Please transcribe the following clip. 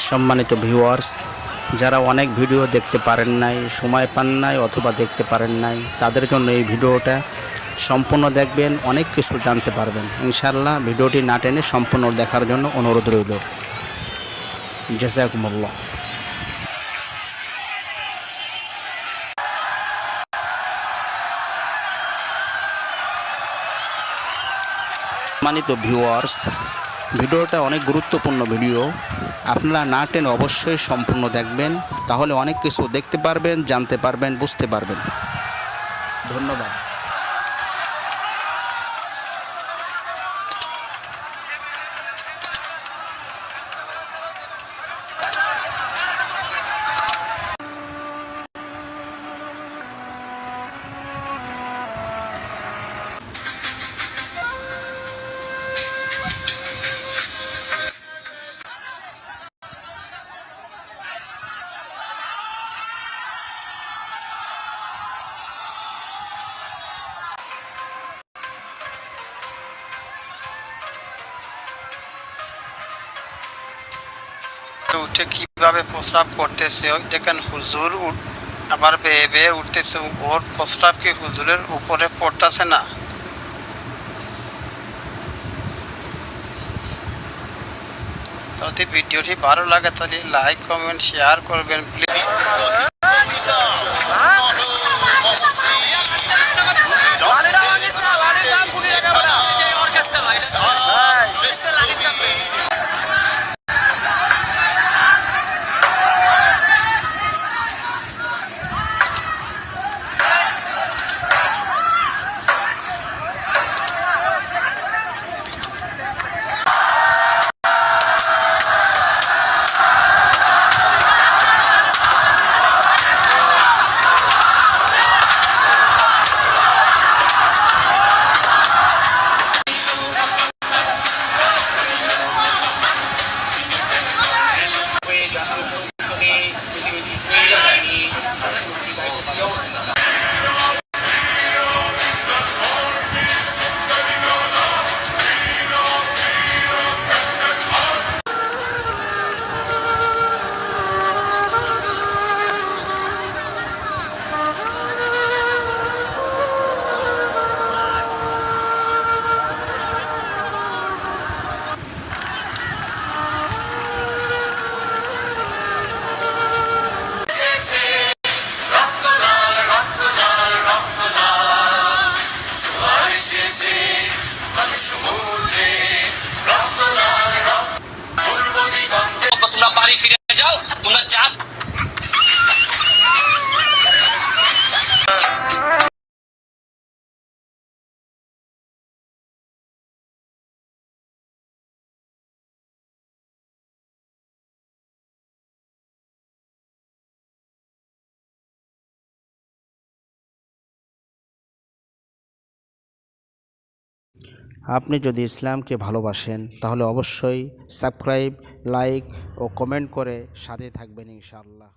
সম্মানিত ভিউয়ার্স, যারা অনেক ভিডিও দেখতে পারেন নাই, সময় পান নাই অথবা দেখতে পারেন নাই, তাদের জন্য এই ভিডিওটা সম্পূর্ণ দেখবেন, অনেক কিছু জানতে পারবেন ইনশাআল্লাহ। ভিডিওটি না টেনে সম্পূর্ণ দেখার জন্য অনুরোধ রইল। জাযাকুমুল্লাহ। সম্মানিত ভিউয়ার্স, ভিডিওটা অনেক গুরুত্বপূর্ণ ভিডিও, আপনারা না টেনে অবশ্যই সম্পূর্ণ দেখবেন, তাহলে অনেক কিছু দেখতে পারবেন, জানতে পারবেন, বুঝতে পারবেন। ধন্যবাদ। উঠে কিভাবে প্রস্রাব করতেছে, ওই দেখেন হুজুর আবার বেয়ে বেয়ে উঠতেছে, ওর প্রস্রাব কি হুজুরের উপরে পড়তেছে না? যদি ভিডিওটি ভালো লাগে তাহলে লাইক কমেন্ট শেয়ার করবেন প্লিজ। আপনি যদি ইসলামকে ভালোবাসেন তাহলে অবশ্যই সাবস্ক্রাইব, লাইক ও কমেন্ট করে সাথে থাকবেন ইনশাআল্লাহ।